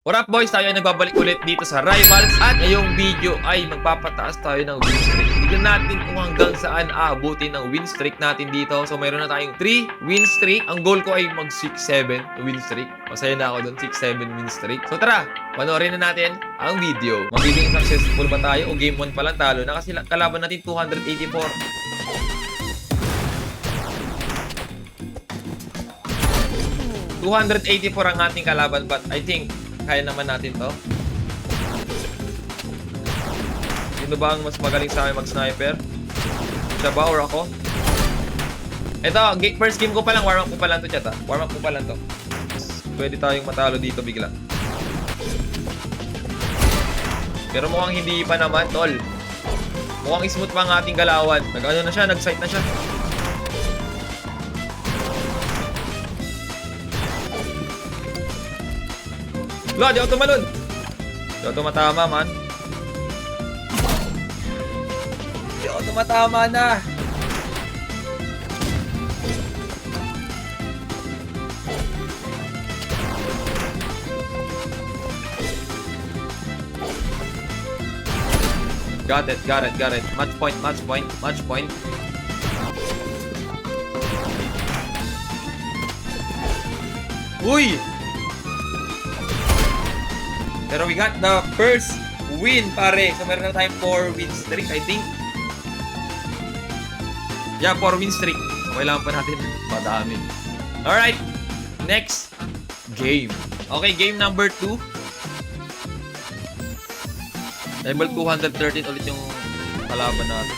What up boys? Tayo ay nagbabalik ulit dito sa Rivals at ngayong video ay magpapataas tayo ng win streak. Tignan natin kung hanggang saan aabutin ng win streak natin dito. So mayroon na tayong 3 win streak. Ang goal ko ay mag 6-7 win streak. Masaya na ako doon, 6-7 win streak. So tara, panoorin na natin ang video. Magiging successful ba tayo o game 1 pa lang talo na kasi kalaban natin 284. $284 ang ating kalaban but I think kaya naman natin to. Sino ba ang mas magaling sa akin mag-sniper? Siya ba or ako? Ito, first game ko pa lang, warm up ko pa lang to chat ha. Warm up ko pa lang to. Pwede tayong matalo dito bigla. Pero mukhang hindi pa naman, tol. Mukhang smooth pa ang ating galawan. Nag-ano na siya, nag-sight na siya. Lo, di ako tumalon. Di ako tumatama, man. Di ako tumatama na. Got it, got it, got it. Match point, match point, match point. Uy! Pero we got the first win, pare. So, meron na tayong 4 win streak, I think. Yeah, 4 win streak. So, kailangan pa natin madami. Alright. Next game. Okay, game number 2. Level 213 ulit yung kalaban natin.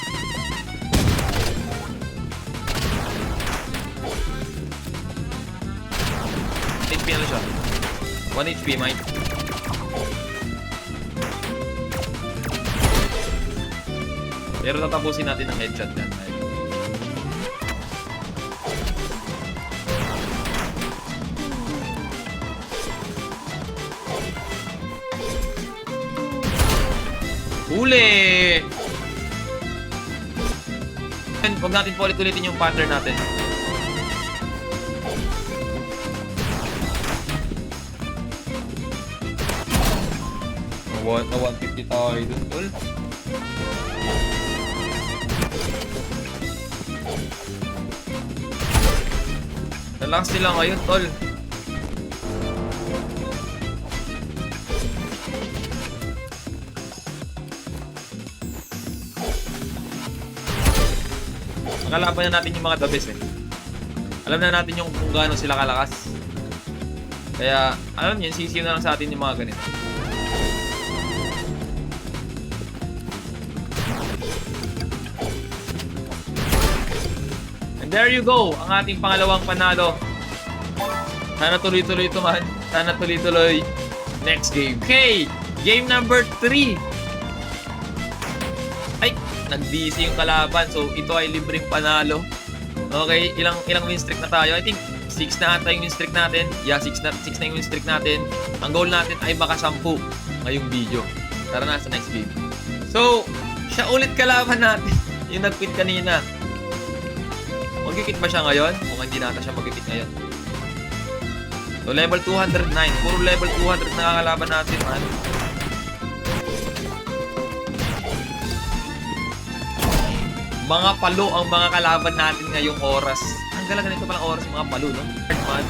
HP na lang siya. 1 HP, mate. Pero tatapusin natin ang headshot yan. Huli! Huwag natin po ulit-ulitin yung pattern natin. Na 150 tayo dun, tol. Relax nila ngayon, tol. Nakalaban na natin yung mga the best eh. Alam na natin yung kung gaano sila kalakas. Kaya, alam niyo, sisiyo na lang sa atin yung mga ganito. There you go, ang ating pangalawang panalo. Sana tuloy-tuloy ito man. Sana tuloy-tuloy next game. Okay, game number 3. Ay, nag-DC yung kalaban. So, ito ay libreng panalo. Okay, ilang win streak na tayo? I think 6 na ata yung win streak natin. Yeah, 6 na yung win streak natin. Ang goal natin ay maka 10 ngayong video. Tara na sa next game. So, siya ulit kalaban natin. Yung nag-quit kanina. Magkikit ba siya ngayon? Kung hindi nata siya magkikit ngayon. So, level 209. Puro level 200 nakakalaban natin, man. Mga palo ang mga kalaban natin ngayong oras. Ang galaga nito palang oras yung mga palo, no? Man.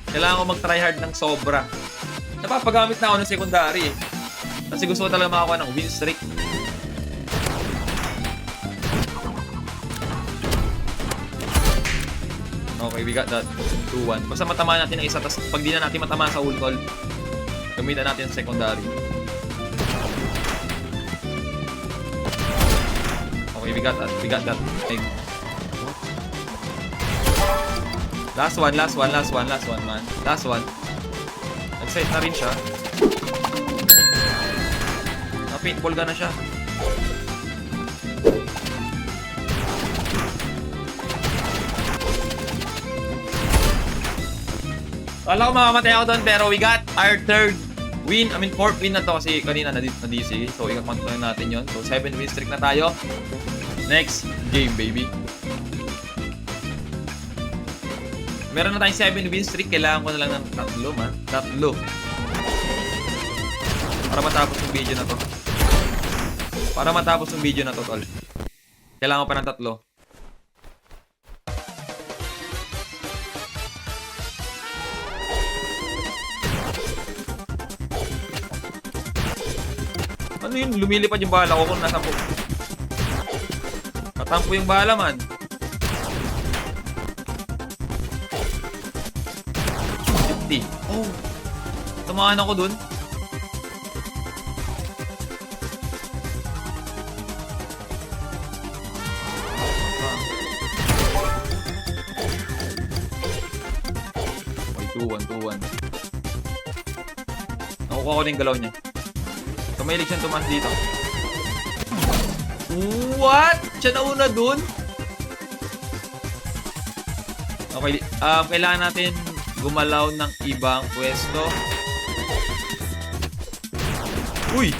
Kailangan ko mag-tryhard ng sobra. Napapagamit na ako ng secondary eh. Kasi gusto ko talaga makakuha ng win streak. Okay, we got that. 2-1. Basta matamaan natin ang isa. Tapos pag di na natin matamaan sa ult call, gamitan natin ang secondary. Okay, we got that. We got that. Okay. Last one, man. Last one. Nag-sight na rin siya. Na-paintball ka na siya. Kala ko mamamatay ako doon pero we got our third Fourth win na to kasi kanina na DC. So, ikakontuloy natin yon. So, 7 win streak na tayo. Next game, baby. Meron na tayong 7 win streak. Kailangan ko na lang ng 3, man. 3. Para matapos yung video na to. Para matapos yung video na to, tol. Kailangan ko pa ng 3. Ano yun? Lumilipad yung bala ko kung nasa po. Matampo yung bala, man. Oh. Tumahan ako dun. Okay, 2-1. Nakukuha ko na yung galaw niya. Tumahilig siyang tumaas dito. What? Siya nauna dun? Okay, kailangan natin gumalaw ng ibang pwesto. Uy!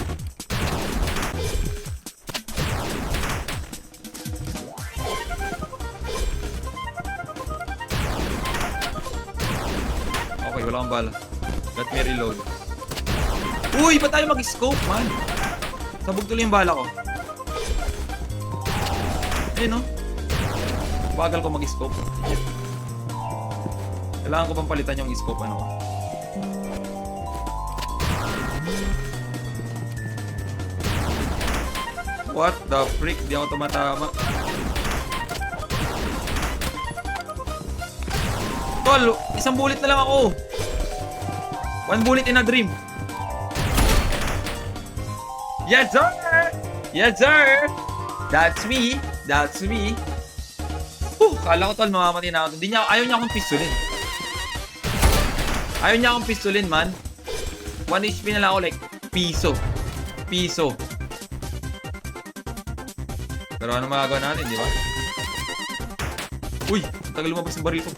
Okay, wala akong bala. Let me reload. Uy! Ba't tayo mag-scope, man? Sabog tuloy yung bala ko. Ayun, no? Bagal ko mag-scope. Kailangan ko pang palitan yung scope, ano ko. What the freak? Di ako tumatama. Tol, isang bullet na lang ako. 1 bullet in a dream. Yes, sir! Yes, sir! That's me. That's me. Kala ko, tol, mamamatay na ako. Ayaw niya akong pistolin. Ayaw niya akong pistolin, man. 1 HP na lang ako, like, piso. Pero ano magagawa natin, di ba? Uy! Ang tagal lumabas ng baril ko.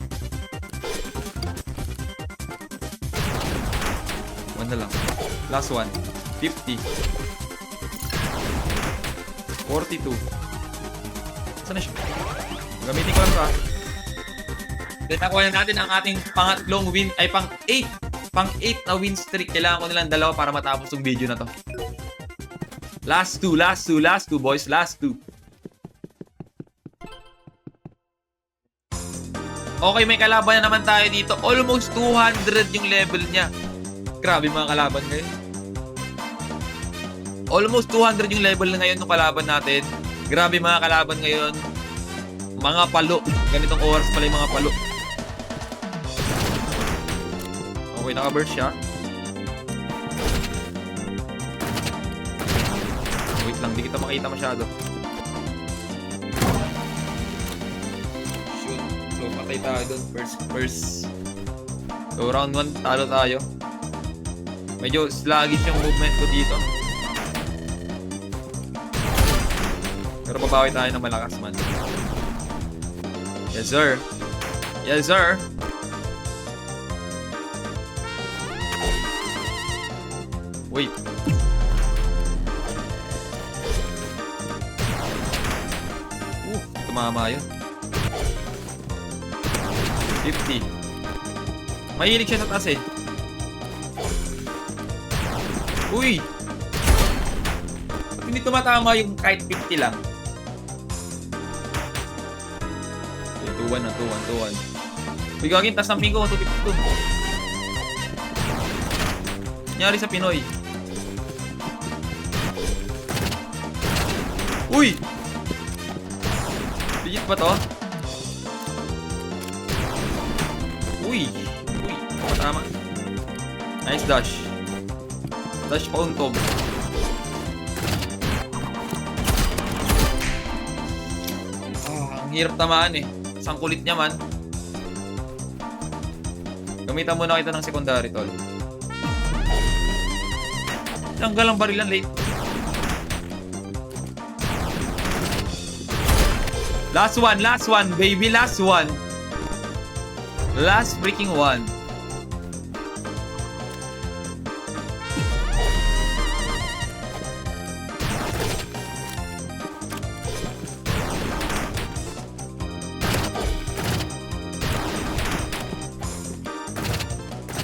1 na lang. Last 1. 50. 42. Saan na siya? Gamitin ko lang ito, Then nakuha na natin ang ating pangatlong win, ay pang-8 na win streak. Kailangan ko nilang 2 para matapos yung video na to. Last 2, boys. Last 2. Okay, may kalaban na naman tayo dito. Almost 200 yung level niya. Grabe mga kalaban ngayon. Almost 200 yung level na ngayon ng kalaban natin. Grabe mga kalaban ngayon. Mga palo. Ganitong oras pala yung mga palo. Okay, naka-burst siya. Wait lang, di kita makita masyado. Shoot. So, patay tayo dun. First. So, round 1, talo tayo. Medyo sluggish yung movement ko dito. Pero babawi tayo ng malakas, man. Yes, sir. Yes, sir. Wait. Tumama yun. 50. Mahilig siya sa taas, eh. Uy! Ba't hindi tumatama yung kahit 50 lang? 2-1 na, 2-1. Uy, gagawin, tas ng pingo, 252. Nangyari sa Pinoy. Uy! Legit ba to? Uy! Tama. Nice dash. Dash pauntog. Ang hirap tamaan, eh. Isang kulit niya, man. Gamitan muna kita ng secondary, tol. Tanggal ang barilan late. Last one, baby. Last one. Last freaking one.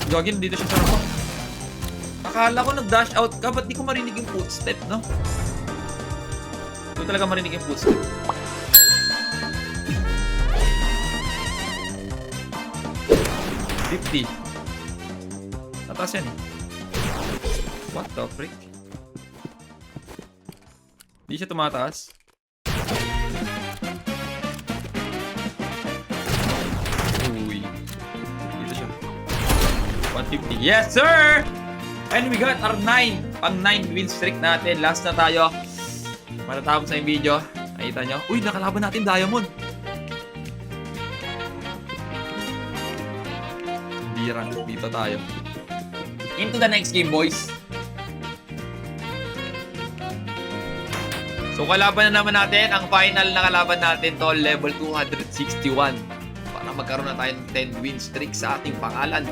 Gagin, dito siya sa roof. Akala ko nag-dash out ka, ba't di ko marinig yung footstep, no? Hindi ko talaga marinig yung footstep. $50. Tataas yan eh. What the frick? Di siya tumataas. Uy. Dito siya. 150. Yes, sir! And we got our 9. Pang 9 win streak natin. Last na tayo. Matatapos na yung video. Nakita nyo? Uy, nakalaban natin Diamond. Birang. Dito tayo. Into the next game, boys. So, kalaban na naman natin. Ang final na kalaban natin to, level 261. Para magkaroon na tayo ng 10 win streak sa ating pangalan.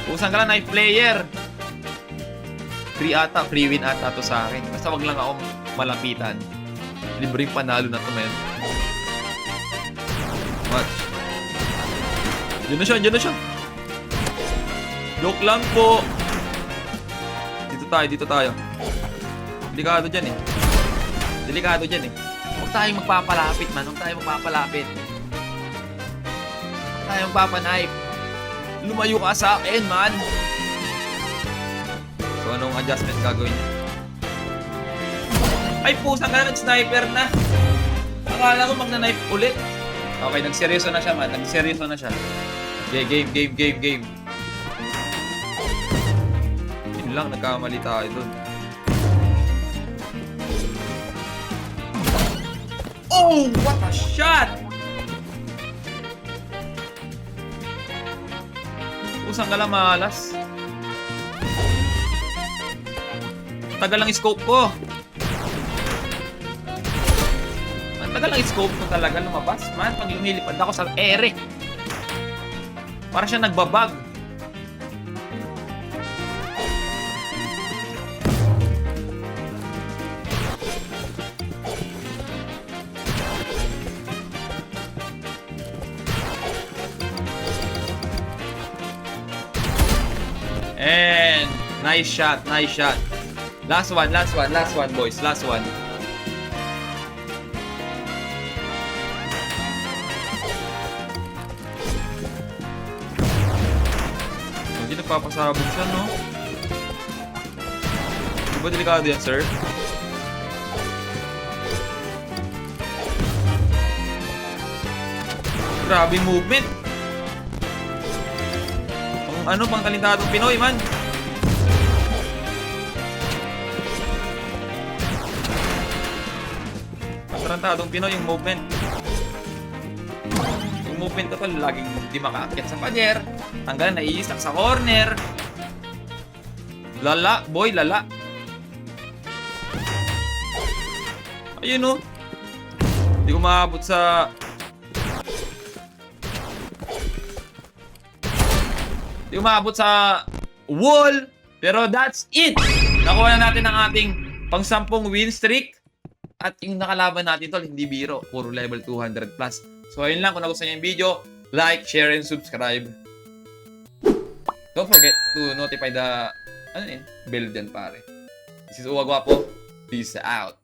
Pusang ka lang, knife player. Free ata, free win ata to sa akin. Basta wag lang ako malapitan. Libreng panalo na to, men. Watch. Diyan na siya, diyan na siya. Joke lang po. Dito tayo. Delikado dyan eh. Delikado dyan eh. Huwag tayong magpapalapit, man. Huwag tayong magpapalapit. Huwag tayong magpapanipe. Lumayo ka sa akin, man. So, anong adjustment gagawin niya? Ay, pusang ka, nag-sniper na. Akala ko magna-knife ulit. Okay, nagseryoso na siya, man. Nagseryoso na siya. Okay, game. Yun lang, nagkamali tayo dun. Oh, what a shot! Pusang ka lang, malas. Tagal lang scope ko. Ang tagal lang scope ko talaga lumabas. Man, pag lumilipad ako sa ere. Para siya nagbabag. And nice shot. Last one, boys. Last one. Hindi nagpapasabog siya, no? Di ba delikado yan, sir? Grabe movement. Pang talentadong Pinoy, man. Pang talentadong Pinoy yung movement. Yung movement ko to, laging di makaakyat sa pader. Hanggang naiisak sa corner. Lala, boy, lala. Ayun, oh. Hindi ko maabot sa... Hindi umabot sa wall. Pero that's it. Nakuha na natin ang ating pang-10 win streak. At yung nakalaban natin tol, hindi biro. Puro level 200 plus. So ayun lang. Kung nagustuhan niyo yung video, like, share, and subscribe. Don't forget to notify the bell din, pare. This is Uwa Guapo. Peace out.